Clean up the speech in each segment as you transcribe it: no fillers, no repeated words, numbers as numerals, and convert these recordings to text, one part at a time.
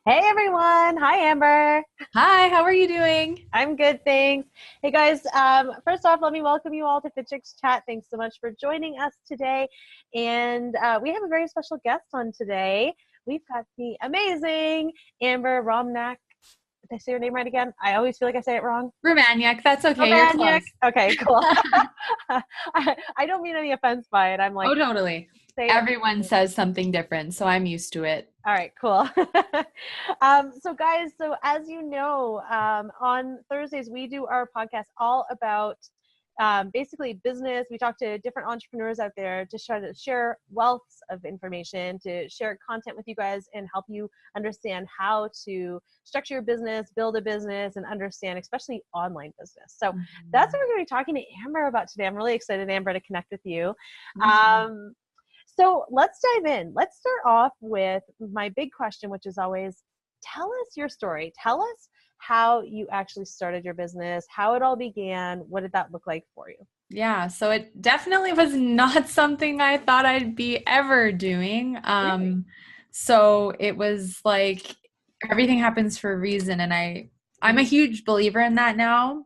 Hey everyone. Hi Amber. Hi, how are you doing? I'm good, thanks. Hey guys, first off, let me welcome you all to Fit Chicks Chat. Thanks so much for joining us today. And we have a very special guest on today. We've got the amazing Amber Romaniuk. Did I say your name right again? I always feel like I say it wrong. Romaniuk, that's okay. You're Romaniuk. close. Okay, cool. I don't mean any offense by it. I'm like, Oh, totally. say it. Everyone says something different, so I'm used to it. All right, cool. So guys, so as you know, on Thursdays we do our podcast all about basically business. We talk to different entrepreneurs out there to try to share wealths of information, to share content with you guys and help you understand how to structure your business, build a business, and understand especially online business. So that's what we're going to be talking to Amber about today. I'm really excited, Amber, to connect with you. Mhm. So let's dive in. Let's start off with my big question, which is always tell us your story. Tell us how you actually started your business, how it all began. What did that look like for you? Yeah, so it definitely was not something I thought I'd be ever doing. Really? So it was like everything happens for a reason, and I'm a Mm-hmm. huge believer in that now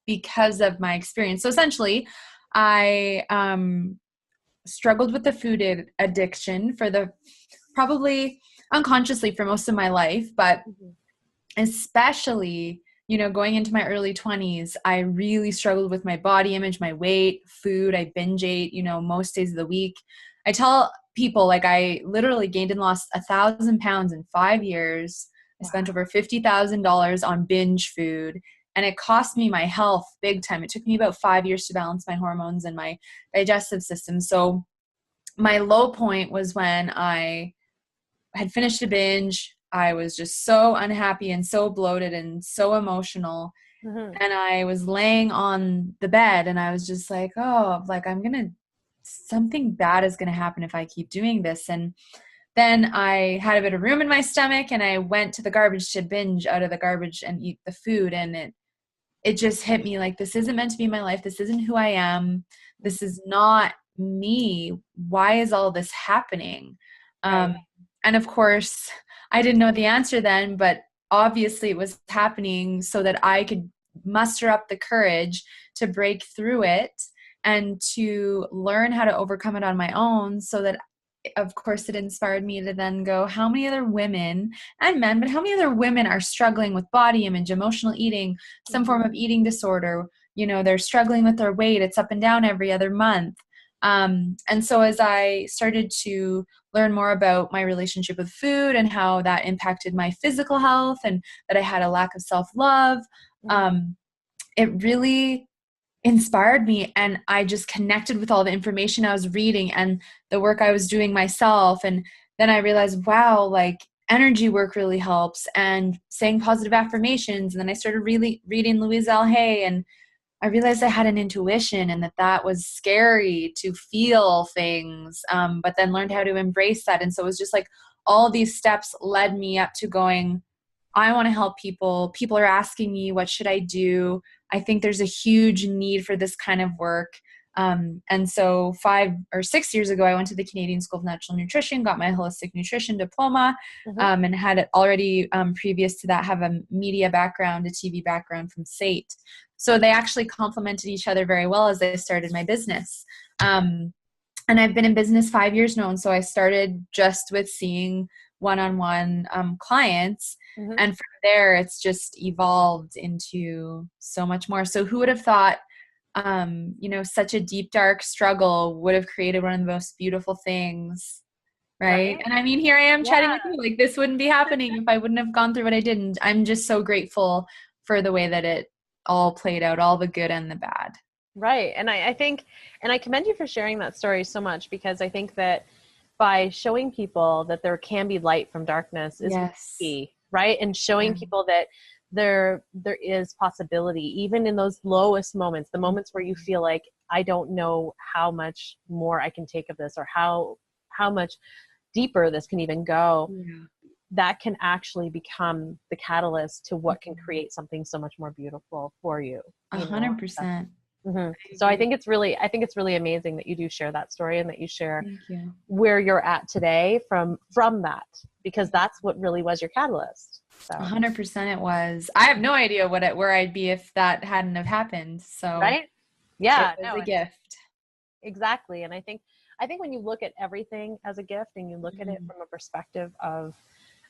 because of my experience. So essentially, I struggled with the addiction for the probably unconsciously for most of my life, but Mm-hmm. especially, going into my early 20s, I really struggled with my body image, my weight, food. I binge ate, most days of the week. I tell people like I literally gained and lost 1,000 pounds in 5 years. I spent Wow. over $50,000 on binge food, and it cost me my health big time. It took me about 5 years to balance my hormones and my digestive system. So my low point was when I had finished a binge. I was just so unhappy and so bloated and so emotional. Mm-hmm. And I was laying on the bed and I was just like, oh, like something bad is going to happen if I keep doing this. And then I had a bit of room in my stomach and I went to the garbage to binge out of the garbage and eat the food. And it just hit me like, this isn't meant to be my life. This isn't who I am. This is not me. Why is all this happening? Right. Um, and of course, I didn't know the answer then, but obviously it was happening so that I could muster up the courage to break through it and to learn how to overcome it on my own so that of course it inspired me to then go, how many other women and men, but how many other women are struggling with body image, emotional eating, some Mm-hmm. form of eating disorder? They're struggling with their weight. It's up and down every other month. And so as I started to learn more about my relationship with food and how that impacted my physical health and that I had a lack of self-love, Mm-hmm. um, it really inspired me, and I just connected with all the information I was reading and the work I was doing myself. And then I realized, wow, like energy work really helps and saying positive affirmations. And then I started really reading Louise L. Hay, and I realized I had an intuition and that was scary to feel things, but then learned how to embrace that. And so it was just like all these steps led me up to going, I want to help people. People are asking me, what should I do? I think there's a huge need for this kind of work. And so 5 or 6 years ago, I went to the Canadian School of Natural Nutrition, got my holistic nutrition diploma, Mm-hmm. and had already, previous to that, have a media background, a TV background from SATE. So they actually complemented each other very well as I started my business. And I've been in business 5 years now. And so I started just with seeing one-on-one clients. Mm-hmm. And from there, it's just evolved into so much more. So who would have thought, such a deep, dark struggle would have created one of the most beautiful things, right? Right. And I mean, here I am chatting Yeah. with you. Like this wouldn't be happening if I wouldn't have gone through what I did. And I'm just so grateful for the way that it all played out, all the good and the bad. Right. And I think, and I commend you for sharing that story so much because I think that by showing people that there can be light from darkness is really Yes. key, right? And showing Yeah. people that there is possibility, even in those lowest moments, the moments where you feel like I don't know how much more I can take of this or how much deeper this can even go. Yeah. That can actually become the catalyst to what can Mhm. create something so much more beautiful for you, A you know? hundred percent. I So agree. I think it's really amazing that you do share that story and that you share Thank you. where you're at today from that. because that's what really was your catalyst. So 100% it was. I have no idea where I'd be if that hadn't have happened. So right. Yeah, it was no, a gift. exactly. And I think when you look at everything as a gift and you look at it Mhm. from a perspective of,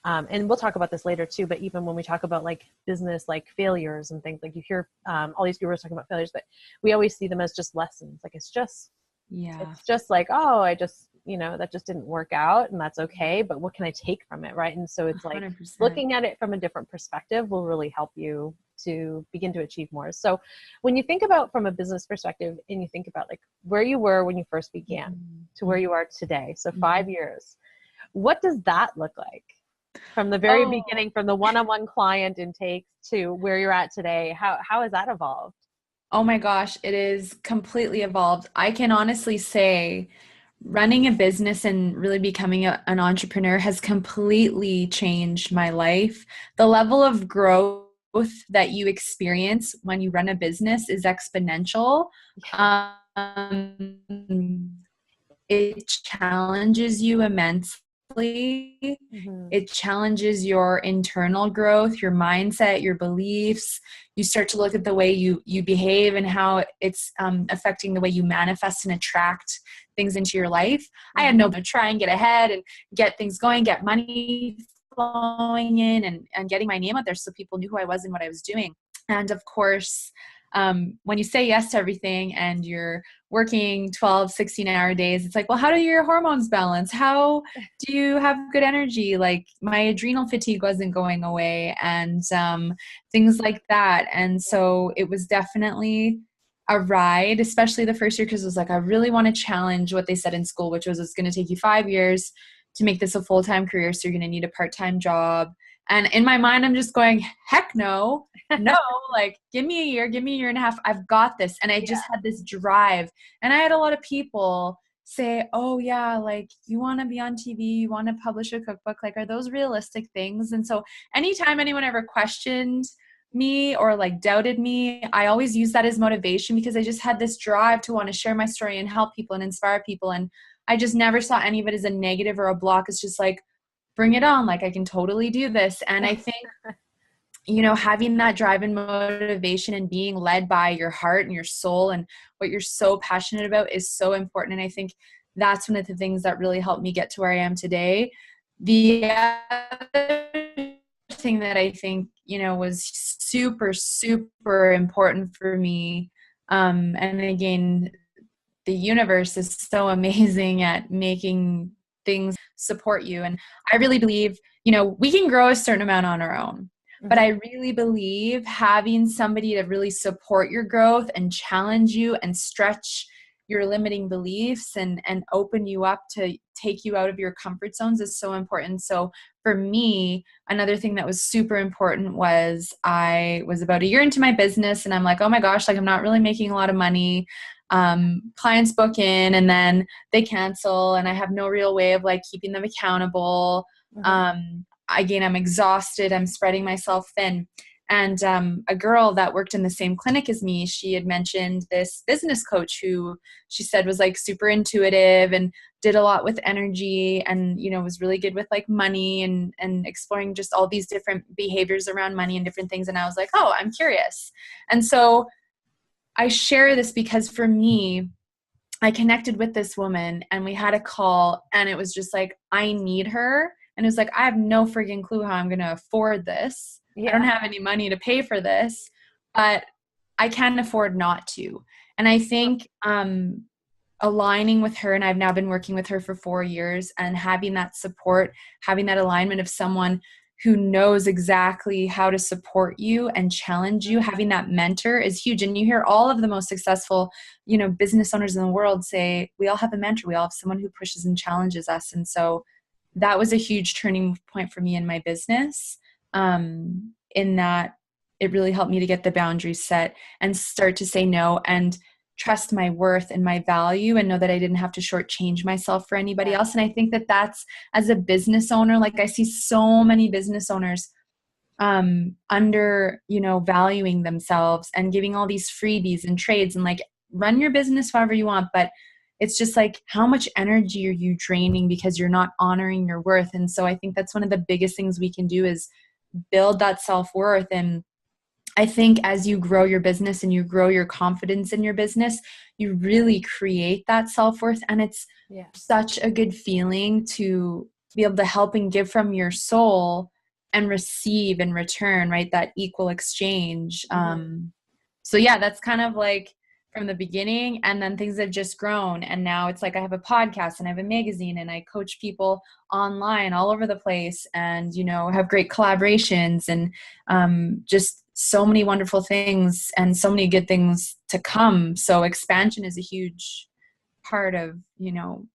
and we'll talk about this later too, but even when we talk about like business, like failures and things, like you hear all these viewers talking about failures, but we always see them as just lessons. Like Yeah, it's just like, oh, I just, that just didn't work out and that's okay. But what can I take from it? Right. And so it's like 100%. looking at it from a different perspective will really help you to begin to achieve more. So when you think about from a business perspective and you think about like where you were when you first began to where Mhm. you are today, so Mhm. 5 years, what does that look like from the very Oh, beginning, from the one-on-one client intake to where you're at today? How has that evolved? oh my gosh, it is completely evolved. I can honestly say running a business and really becoming an entrepreneur has completely changed my life. The level of growth that you experience when you run a business is exponential. Um, it challenges you immensely. Mm-hmm. It challenges your internal growth, your mindset, your beliefs. You start to look at the way you behave and how it's affecting the way you manifest and attract things into your life. I had Mm-hmm. no try and get ahead and get things going, get money flowing in, and getting my name out there so people knew who I was and what I was doing. And of course, when you say yes to everything and you're working 12, 16-hour days, it's like, well, how do your hormones balance? How do you have good energy? Like my adrenal fatigue wasn't going away and things like that. And so it was definitely a ride, especially the first year, because it was like, I really want to challenge what they said in school, which was it's going to take you 5 years to make this a full-time career. So you're going to need a part-time job. And in my mind, I'm just going, heck no, no, like give me a year and a half. I've got this. And I Yeah. just had this drive. And I had a lot of people say, oh yeah, like you want to be on TV, you want to publish a cookbook. Like, are those realistic things? And so anytime anyone ever questioned me or like doubted me, I always use that as motivation because I just had this drive to want to share my story and help people and inspire people. And I just never saw any of it as a negative or a block. It's just like, bring it on. Like I can totally do this. And I think, having that drive and motivation and being led by your heart and your soul and what you're so passionate about is so important. And I think that's one of the things that really helped me get to where I am today. The other thing that I think, was super, super important for me. And again, the universe is so amazing at making things support you. And I really believe, we can grow a certain amount on our own. But Mm-hmm. I really believe having somebody to really support your growth and challenge you and stretch your limiting beliefs and open you up to take you out of your comfort zones is so important. So for me, another thing that was super important was I was about a year into my business and I'm like, oh my gosh, like I'm not really making a lot of money. Clients book in and then they cancel and I have no real way of like keeping them accountable. Mm-hmm. Again, I'm exhausted. I'm spreading myself thin. And a girl that worked in the same clinic as me, she had mentioned this business coach who she said was like super intuitive and did a lot with energy and, was really good with like money and exploring just all these different behaviors around money and different things. And I was like, oh, I'm curious. And so I share this because for me, I connected with this woman and we had a call and it was just like, I need her. And it was like, I have no friggin' clue how I'm going to afford this. I don't Yeah. have any money to pay for this, but I can't afford not to. And I think aligning with her, and I've now been working with her for 4 years and having that support, having that alignment of someone who knows exactly how to support you and challenge you, having that mentor is huge. And you hear all of the most successful, business owners in the world say, we all have a mentor. We all have someone who pushes and challenges us. And so that was a huge turning point for me in my business, in that it really helped me to get the boundaries set and start to say no and trust my worth and my value and know that I didn't have to shortchange myself for anybody Yeah. else. And I think that that's, as a business owner, like I see so many business owners under, valuing themselves and giving all these freebies and trades and like run your business however you want. But it's just like, how much energy are you draining because you're not honoring your worth? And so I think that's one of the biggest things we can do is build that self-worth. And I think as you grow your business and you grow your confidence in your business, you really create that self-worth. And it's such a good feeling to be able to help and give from your soul and receive in return, right? That equal exchange. So yeah, that's kind of like from the beginning, and then things have just grown. And now it's like I have a podcast and I have a magazine and I coach people online all over the place, and, you know, have great collaborations and just so many wonderful things and so many good things to come. So expansion is a huge part of, you know,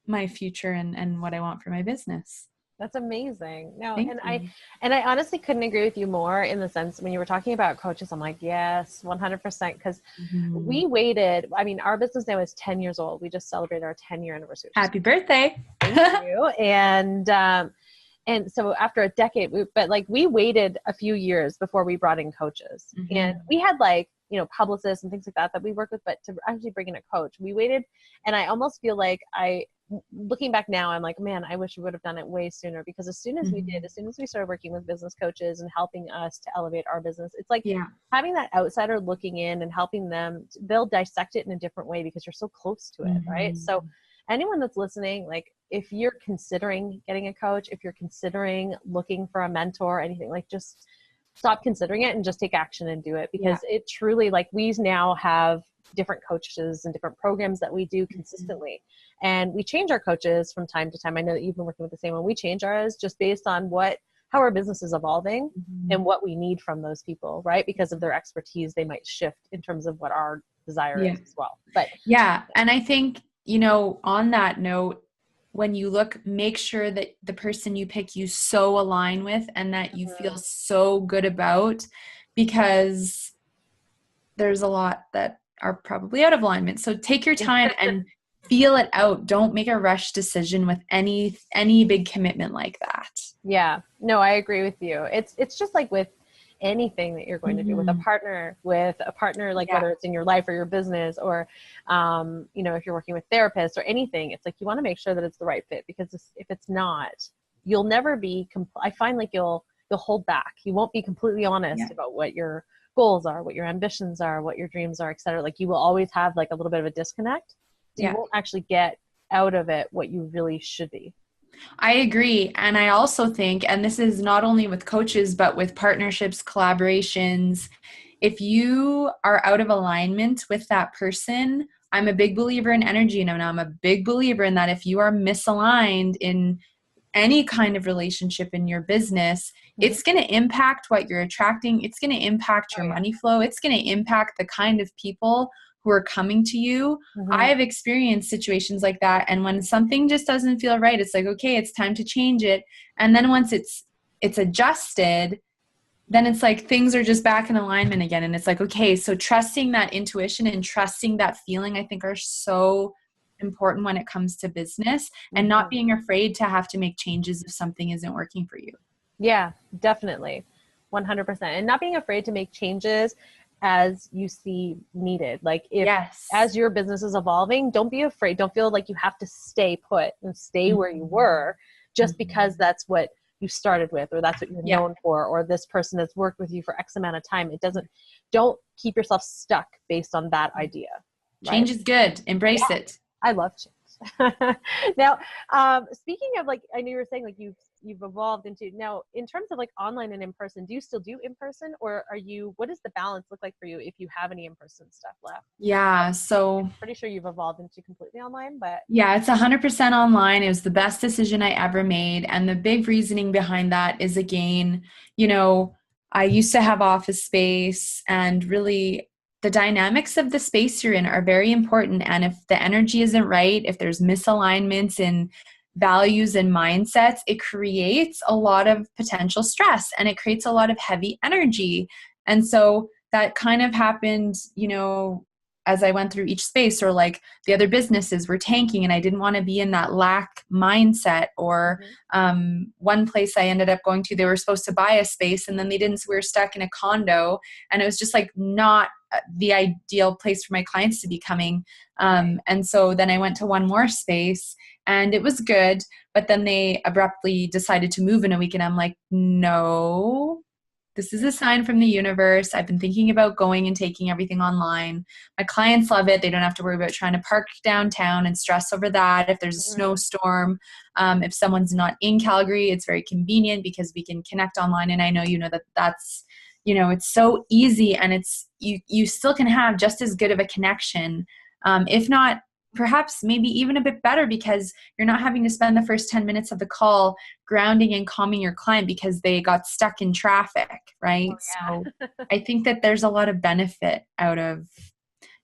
my future and what I want for my business. That's amazing. No, Thank and you. I honestly couldn't agree with you more, in the sense when you were talking about coaches, I'm like, yes, 100%. Because we waited, I mean, our business now is 10 years old. We just celebrated our 10-year anniversary. Happy birthday. Thank you. And so after a decade, we waited a few years before we brought in coaches. And we had publicists and things like that we work with, but to actually bring in a coach, we waited. And I almost feel like looking back now, I'm like, man, I wish we would have done it way sooner, because as soon as we started working with business coaches and helping us to elevate our business, it's like having that outsider looking in and helping them, they'll dissect it in a different way because you're so close to it. Right. So anyone that's listening, like if you're considering getting a coach, if you're considering looking for a mentor, anything, like just stop considering it and just take action and do it, because it truly, like, we now have different coaches and different programs that we do consistently. And we change our coaches from time to time. I know that you've been working with the same one. We change ours just based on how our business is evolving and what we need from those people, right? Because of their expertise, they might shift in terms of what our desire is as well. But and I think, you know, on that note, when you look, make sure that the person you pick you so align with and that you feel so good about, because there's a lot that are probably out of alignment. So take your time and feel it out. Don't make a rush decision with any big commitment like that. Yeah, no, I agree with you. It's just like with anything that you're going to do with a partner, like whether it's in your life or your business, or, if you're working with therapists or anything, it's like, you want to make sure that it's the right fit, because if it's not, you'll never be, I find like you'll hold back. You won't be completely honest about what your goals are, what your ambitions are, what your dreams are, et cetera. Like, you will always have like a little bit of a disconnect. So you won't actually get out of it what you really should be. I agree. And I also think, and this is not only with coaches, but with partnerships, collaborations, if you are out of alignment with that person, I'm a big believer in energy, and I'm a big believer in that if you are misaligned in any kind of relationship in your business, it's going to impact what you're attracting. It's going to impact your money flow. It's going to impact the kind of people who are coming to you. I have experienced situations like that. And when something just doesn't feel right, it's like, okay, it's time to change it. And then once it's adjusted, then it's like things are just back in alignment again. And it's like, okay, so trusting that intuition and trusting that feeling, I think, are so important when it comes to business, and not being afraid to have to make changes if something isn't working for you. Yeah, definitely. 100%. And not being afraid to make changes as you see needed. Like, as your business is evolving, don't be afraid. Don't feel like you have to stay put and stay where you were just because that's what you started with, or that's what you're known for, or this person has worked with you for X amount of time. Don't keep yourself stuck based on that idea. Right? Change is good. Embrace it. I love change. Now, speaking of, like, I know you were saying, like, you've evolved into, now in terms of like online and in person, do you still do in person, or what does the balance look like for you if you have any in-person stuff left? Yeah. So I'm pretty sure you've evolved into completely online, but yeah, it's 100% online. It was the best decision I ever made. And the big reasoning behind that is, again, I used to have office space, and really the dynamics of the space you're in are very important. And if the energy isn't right, if there's misalignments in values and mindsets, it creates a lot of potential stress, and it creates a lot of heavy energy. And so that kind of happened, as I went through each space, or like the other businesses were tanking and I didn't want to be in that lack mindset. Or one place I ended up going to, they were supposed to buy a space and then they didn't, so we were stuck in a condo, and it was just like not the ideal place for my clients to be coming. And so then I went to one more space and it was good, but then they abruptly decided to move in a week, and I'm like, no, this is a sign from the universe. I've been thinking about going and taking everything online. My clients love it. They don't have to worry about trying to park downtown and stress over that. If there's a snowstorm, if someone's not in Calgary, it's very convenient because we can connect online. And I know, that's, it's so easy, and it's, you still can have just as good of a connection. If not, perhaps maybe even a bit better, because you're not having to spend the first 10 minutes of the call grounding and calming your client because they got stuck in traffic, right? Oh, yeah. So I think that there's a lot of benefit out of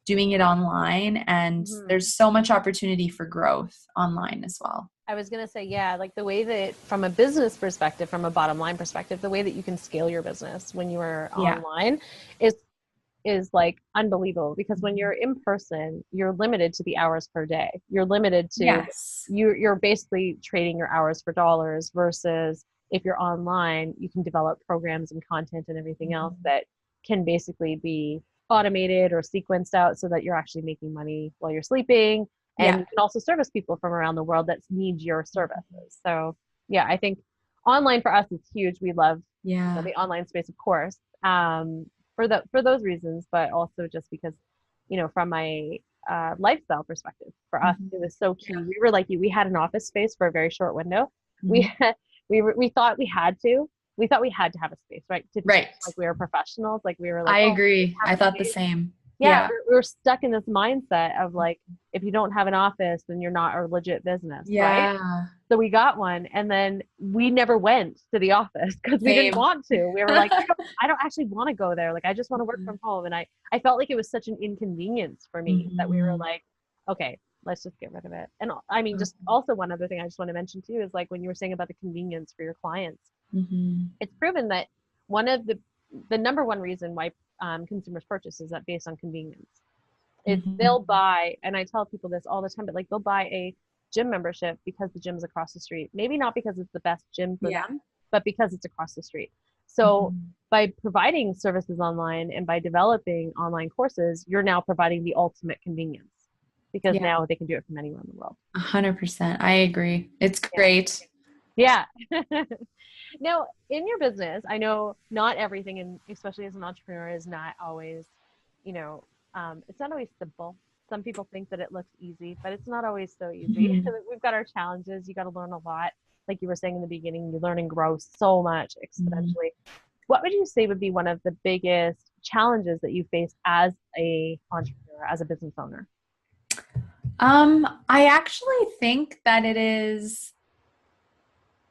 doing it online, and there's so much opportunity for growth online as well. I was going to say, yeah, like the way that from a business perspective, from a bottom line perspective, the way that you can scale your business when you are online is like unbelievable, because when you're in person, you're limited to the hours per day. You're limited to, you're basically trading your hours for dollars, versus if you're online, you can develop programs and content and everything else that can basically be automated or sequenced out so that you're actually making money while you're sleeping. And you can also service people from around the world that need your services. So yeah, I think online for us is huge. We love the online space, of course. For those reasons, but also just because, from my lifestyle perspective, for us, it was so key. We were like you. We had an office space for a very short window. We thought we had to. We thought we had to have a space, right? Like we were professionals. Like we were like, I agree. I thought the same. Yeah. We were stuck in this mindset of like, if you don't have an office, then you're not a legit business, right? So we got one, and then we never went to the office because we didn't want to. We were like, I don't actually want to go there. Like, I just want to work from home. And I felt like it was such an inconvenience for me that we were like, okay, let's just get rid of it. And I mean, just also one other thing I just want to mention too is like when you were saying about the convenience for your clients, it's proven that one of the number one reason why consumers purchase is that based on convenience. They'll buy, and I tell people this all the time, but like they'll buy a gym membership because the gym's across the street. Maybe not because it's the best gym for them, but because it's across the street. So by providing services online and by developing online courses, you're now providing the ultimate convenience, because now they can do it from anywhere in the world. 100%. I agree. It's great. Yeah. Now, in your business, I know not everything, and especially as an entrepreneur, is not always, it's not always simple. Some people think that it looks easy, but it's not always so easy. We've got our challenges. You got to learn a lot. Like you were saying in the beginning, you learn and grow so much exponentially. What would you say would be one of the biggest challenges that you face as a entrepreneur, as a business owner? I actually think that it is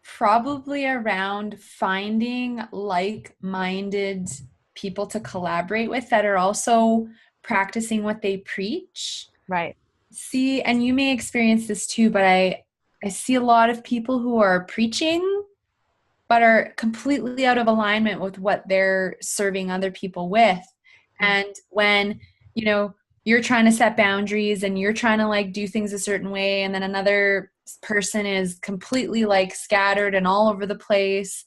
probably around finding like-minded people to collaborate with that are also practicing what they preach. Right. See, and you may experience this too, but I see a lot of people who are preaching but are completely out of alignment with what they're serving other people with. And when, you're trying to set boundaries and you're trying to like do things a certain way, and then another person is completely like scattered and all over the place,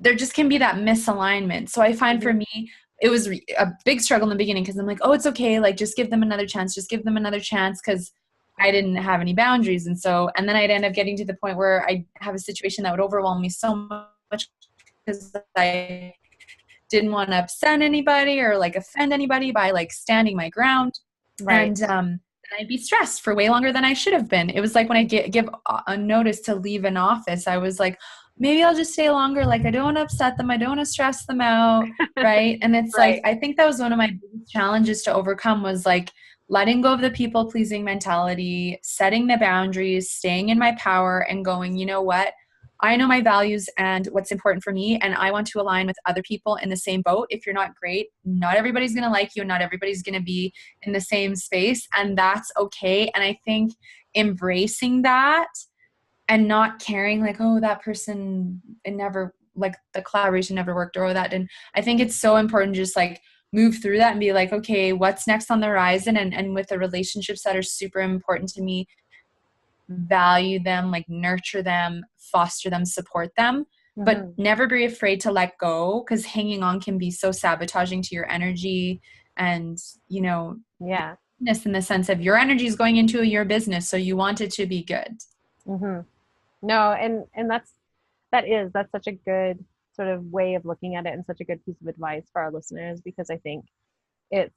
there just can be that misalignment. So I find for me, it was a big struggle in the beginning because I'm like, oh, it's okay. Like, just give them another chance. Just give them another chance, because I didn't have any boundaries. And then I'd end up getting to the point where I have a situation that would overwhelm me so much because I didn't want to upset anybody or like offend anybody by like standing my ground. Right. And I'd be stressed for way longer than I should have been. It was like when I give a notice to leave an office, I was like, maybe I'll just stay longer. Like, I don't want to upset them. I don't want to stress them out. Right. And it's like, I think that was one of my biggest challenges to overcome, was like letting go of the people pleasing mentality, setting the boundaries, staying in my power, and going, you know what? I know my values and what's important for me, and I want to align with other people in the same boat. If you're not great, not everybody's going to like you, and not everybody's going to be in the same space, and that's okay. And I think embracing that and not caring like, oh, that person, it never, like the collaboration never worked, or that didn't. I think it's so important just like move through that and be like, okay, what's next on the horizon? And with the relationships that are super important to me, value them, like nurture them, foster them, support them, but never be afraid to let go, because hanging on can be so sabotaging to your energy and, you know, Yeah. in the sense of your energy is going into your business, so you want it to be good. No, and that's such a good sort of way of looking at it, and such a good piece of advice for our listeners, because I think it's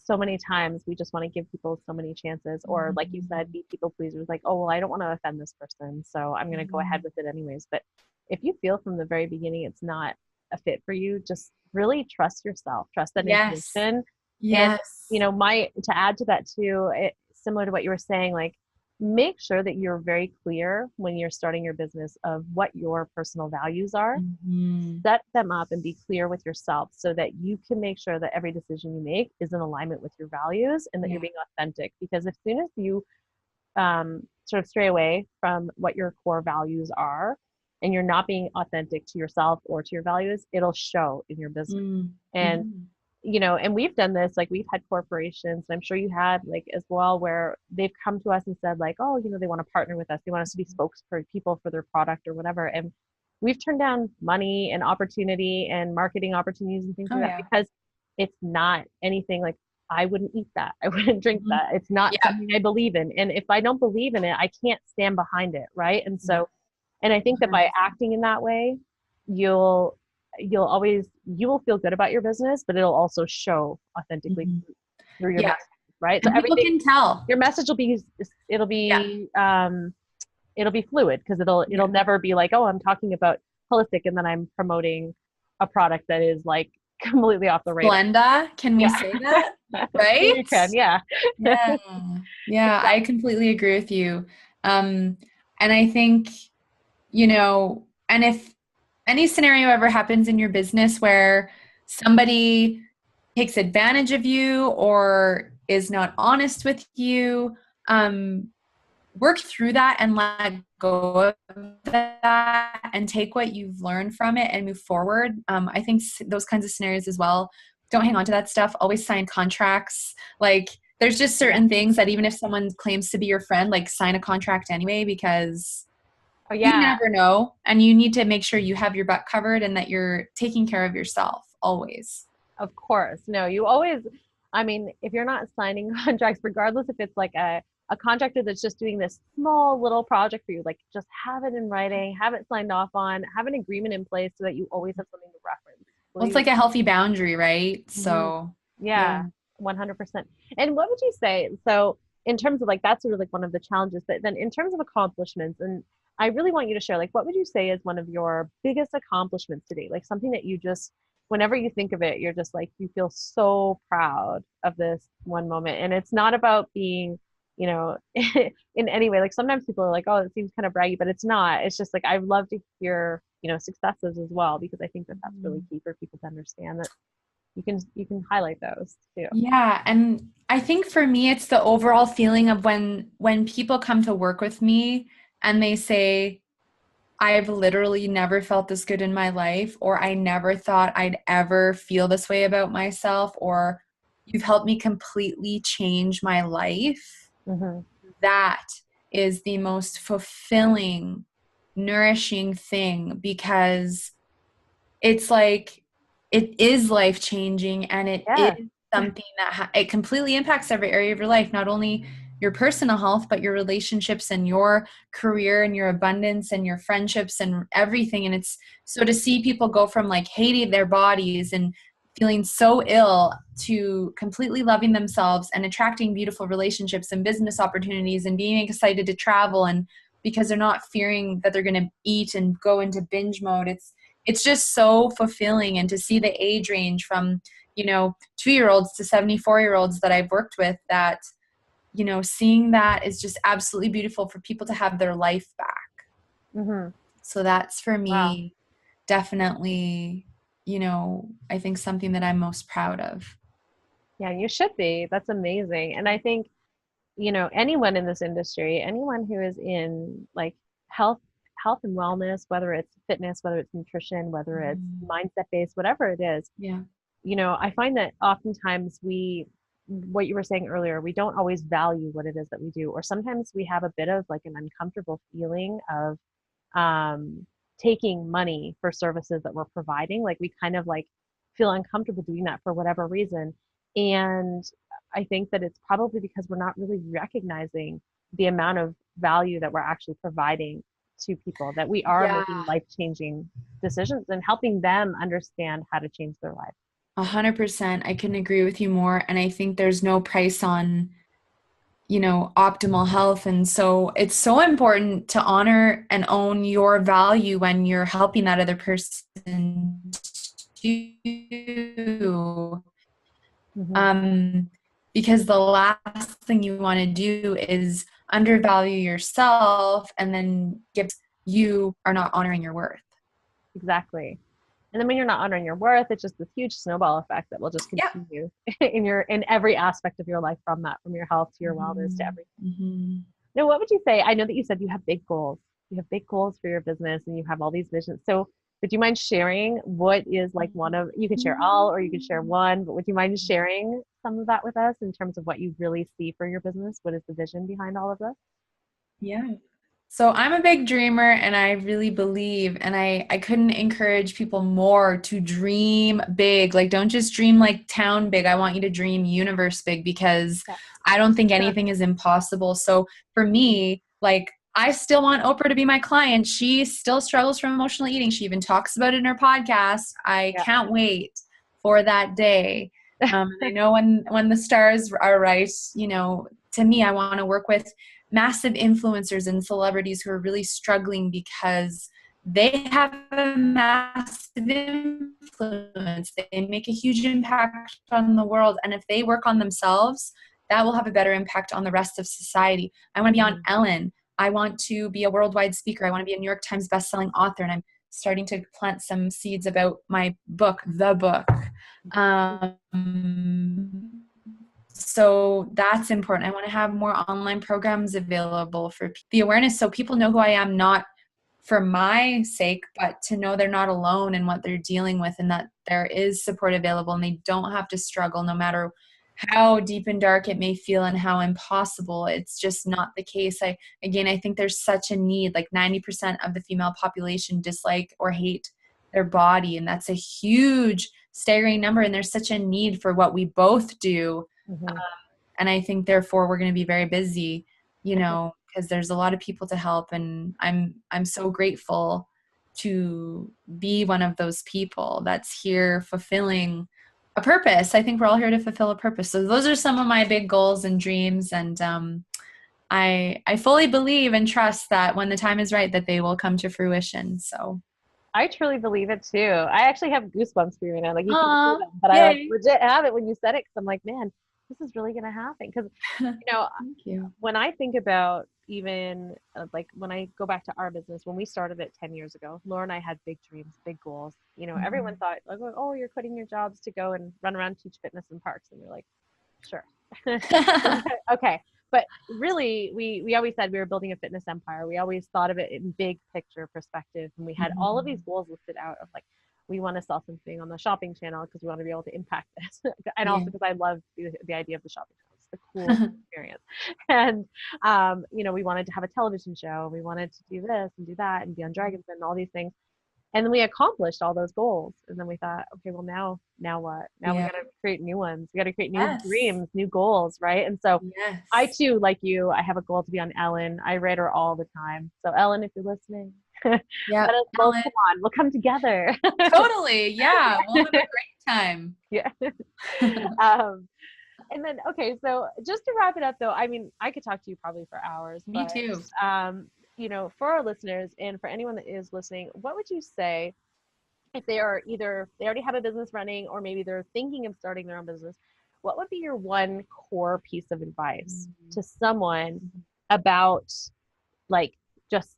so many times we just want to give people so many chances, or like you said, be people pleasers, like, oh well, I don't want to offend this person, so I'm going to go ahead with it anyways. But if you feel from the very beginning it's not a fit for you, just really trust yourself, trust that intuition. And you know, to add to that too, similar to what you were saying, like, make sure that you're very clear when you're starting your business of what your personal values are. Set them up and be clear with yourself so that you can make sure that every decision you make is in alignment with your values, and that you're being authentic. Because as soon as you sort of stray away from what your core values are, and you're not being authentic to yourself or to your values, it'll show in your business. And you know, and we've done this, like we've had corporations, and I'm sure you had like as well, where they've come to us and said like, oh, you know, they want to partner with us, they want us to be spokespeople for their product or whatever, and we've turned down money and opportunity and marketing opportunities and things like that, because it's not anything like, I wouldn't eat that, I wouldn't drink that, it's not something I believe in, and if I don't believe in it, I can't stand behind it, right? And so, and I think that by acting in that way, you'll always, you will feel good about your business, but it'll also show authentically through your message, right? And so everything can tell your message will be, it'll be fluid, because it'll never be like, oh, I'm talking about holistic and then I'm promoting a product that is like completely off the radar. Splenda, can we say that? Right? You can, yeah. I completely agree with you. And I think, you know, and if any scenario ever happens in your business where somebody takes advantage of you or is not honest with you, work through that and let go of that and take what you've learned from it and move forward. I think those kinds of scenarios as well, don't hang on to that stuff. Always sign contracts. Like, there's just certain things that even if someone claims to be your friend, like, sign a contract anyway, because you never know. And you need to make sure you have your butt covered and that you're taking care of yourself always. Of course. No, you always, I mean, if you're not signing contracts, regardless if it's like a contractor that's just doing this small little project for you, like, just have it in writing, have it signed off on, have an agreement in place so that you always have something to reference. Well, it's like a healthy boundary, right? So 100%. And what would you say, so in terms of like, that's sort of like one of the challenges, but then in terms of accomplishments, and I really want you to share, like, what would you say is one of your biggest accomplishments today? Like, something that you just, whenever you think of it, you're just like, you feel so proud of this one moment. And it's not about being, you know, in any way, like sometimes people are like, oh, it seems kind of braggy, but it's not. It's just like, I'd love to hear, you know, successes as well, because I think that that's really key for people to understand that you can highlight those too. Yeah. And I think for me, it's the overall feeling of when people come to work with me and they say, I've literally never felt this good in my life, or I never thought I'd ever feel this way about myself, or you've helped me completely change my life. That is the most fulfilling, nourishing thing, because it's like, it is life-changing, and it is something that it completely impacts every area of your life, not only your personal health, but your relationships and your career and your abundance and your friendships and everything. And it's so to see people go from like hating their bodies and feeling so ill to completely loving themselves and attracting beautiful relationships and business opportunities and being excited to travel, and because they're not fearing that they're going to eat and go into binge mode. It's just so fulfilling. And to see the age range from, you know, 2-year-olds to 74-year-olds that I've worked with, that, you know, seeing that is just absolutely beautiful for people to have their life back. So that's for me, definitely, you know, I think something that I'm most proud of. Yeah, you should be. That's amazing. And I think, you know, anyone in this industry, anyone who is in like health and wellness, whether it's fitness, whether it's nutrition, whether it's mindset based, whatever it is, I find that oftentimes what you were saying earlier, we don't always value what it is that we do, or sometimes we have a bit of like an uncomfortable feeling of taking money for services that we're providing. Like we kind of like feel uncomfortable doing that for whatever reason. And I think that it's probably because we're not really recognizing the amount of value that we're actually providing to people, that we are Yeah, making life-changing decisions and helping them understand how to change their life. 100%. I couldn't agree with you more. And I think there's no price on, optimal health. And so it's so important to honor and own your value when you're helping that other person too. Mm-hmm. Because the last thing you want to do is undervalue yourself and then you are not honoring your worth. Exactly. And then when you're not honoring your worth, it's just this huge snowball effect that will just Yeah. continue in every aspect of your life, from your health to your wellness to everything. Mm-hmm. Now, what would you say? I know that you said you have big goals. You have big goals for your business and you have all these visions. So would you mind sharing what is like you could share all or you could share one, but would you mind sharing some of that with us in terms of what you really see for your business? What is the vision behind all of this? Yeah. So I'm a big dreamer and I really believe, and I couldn't encourage people more to dream big. Like, don't just dream like town big. I want you to dream universe big, because Yeah. I don't think anything is impossible. So for me, like, I still want Oprah to be my client. She still struggles from emotional eating. She even talks about it in her podcast. I Yeah. can't wait for that day. I know when the stars are right, to me, I want to work with massive influencers and celebrities who are really struggling because they have a massive influence. They make a huge impact on the world. And if they work on themselves, that will have a better impact on the rest of society. I want to be on Ellen. I want to be a worldwide speaker. I want to be a New York Times bestselling author. And I'm starting to plant some seeds about my book, The Book. So that's important. I want to have more online programs available for the awareness, so people know who I am, not for my sake, but to know they're not alone in what they're dealing with, and that there is support available and they don't have to struggle no matter how deep and dark it may feel and how impossible. It's just not the case. I think there's such a need. Like 90% of the female population dislike or hate their body, and that's a huge staggering number, and there's such a need for what we both do. Mm-hmm. And I think therefore we're going to be very busy, because there's a lot of people to help, and I'm so grateful to be one of those people that's here fulfilling a purpose. I think we're all here to fulfill a purpose. So those are some of my big goals and dreams, and I fully believe and trust that when the time is right, that they will come to fruition. So I truly believe it too. I actually have goosebumps for you right now. Like you can see Aw, them, but I like yay. legit have it when you said it because I'm like, man, this is really gonna happen. Because Thank you. when I think about even like when I go back to our business, when we started it 10 years ago, Laura and I had big dreams, big goals. Everyone thought like, oh, you're quitting your jobs to go and run around, teach fitness in parks, and we're like, sure. Okay. But really, we always said we were building a fitness empire. We always thought of it in big picture perspective. And we had all of these goals listed out of like, we want to sell something on the shopping channel because we want to be able to impact this. And also because I love the idea of the shopping channel. It's the coolest experience. And, we wanted to have a television show. We wanted to do this and do that and be on Dragon's Den and all these things. And then we accomplished all those goals. And then we thought, okay, well now what? Now we got to create new ones. We got to create new dreams, new goals, right? And so I too, like you, I have a goal to be on Ellen. I read her all the time. So Ellen, if you're listening, let us both come on. We'll come together. Totally. Yeah. We'll have a great time. Yeah. And then, okay, so just to wrap it up though, I mean, I could talk to you probably for hours. Me too. For our listeners and for anyone that is listening, what would you say if they are either they already have a business running or maybe they're thinking of starting their own business? What would be your one core piece of advice to someone about like just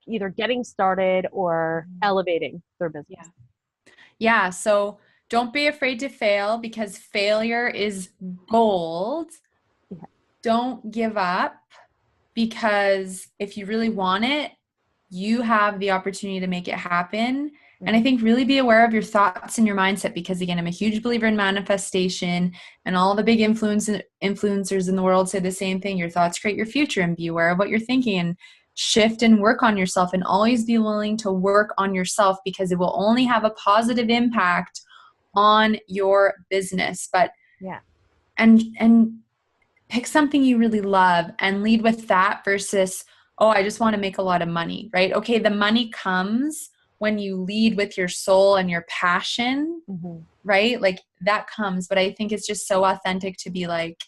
either getting started or elevating their business? Yeah. So don't be afraid to fail, because failure is gold. Yeah. Don't give up, because if you really want it, you have the opportunity to make it happen. And I think really be aware of your thoughts and your mindset, because again, I'm a huge believer in manifestation, and all the big influencers in the world say the same thing. Your thoughts create your future, and be aware of what you're thinking, and shift and work on yourself, and always be willing to work on yourself, because it will only have a positive impact on your business. But yeah, and pick something you really love and lead with that versus, oh, I just want to make a lot of money, right? Okay, the money comes when you lead with your soul and your passion, right? Like that comes. But I think it's just so authentic to be like,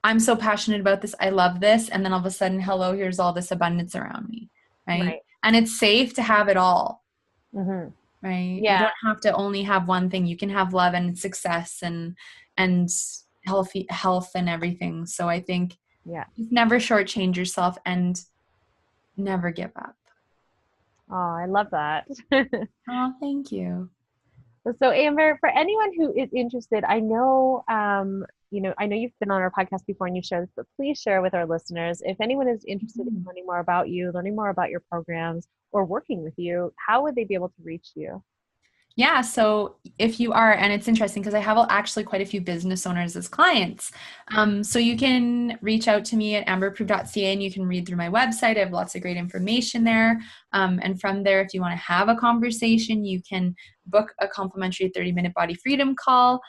I'm so passionate about this. I love this. And then all of a sudden, hello, here's all this abundance around me, right? And it's safe to have it all, right? You Yeah. don't have to only have one thing. You can have love and success and health and everything. So I think just never shortchange yourself and never give up. Oh, I love that. Oh, thank you. So Amber, for anyone who is interested, I know, I know you've been on our podcast before and you shared this, but please share with our listeners. If anyone is interested in learning more about you, learning more about your programs, or working with you, how would they be able to reach you? Yeah. So if you are, and it's interesting because I have actually quite a few business owners as clients. So you can reach out to me at amberproof.ca, and you can read through my website. I have lots of great information there. And from there, if you want to have a conversation, you can book a complimentary 30-minute body freedom call.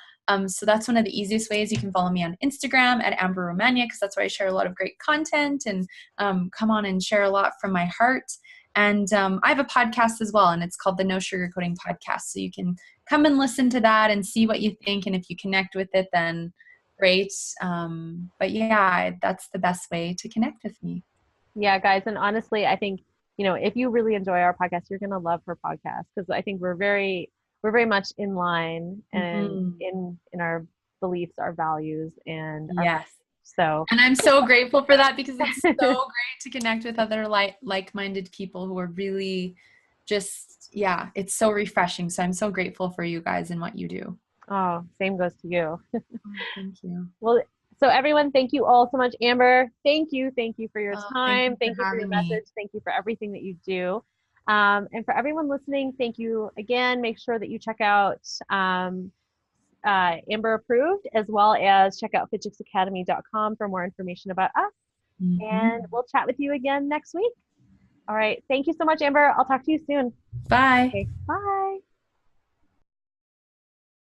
So that's one of the easiest ways. You can follow me on Instagram at Amber Romaniuk, because that's where I share a lot of great content and come on and share a lot from my heart. And I have a podcast as well, and it's called the No Sugarcoating Podcast. So you can come and listen to that and see what you think. And if you connect with it, then great. But yeah, that's the best way to connect with me. Yeah, guys. And honestly, I think, if you really enjoy our podcast, you're going to love her podcast, because I think we're very much in line and in our beliefs, our values, and yes. So, and I'm so grateful for that, because it's so great to connect with other like-minded people who are really just, it's so refreshing. So I'm so grateful for you guys and what you do. Oh, same goes to you. Oh, thank you. Well, so everyone, thank you all so much. Amber, thank you for your time. Thank you for your message. Thank you for everything that you do. And for everyone listening, thank you again. Make sure that you check out Amber Approved, as well as check out fitchicksacademy.com for more information about us. And we'll chat with you again next week. All right. Thank you so much, Amber. I'll talk to you soon. Bye. Okay, bye.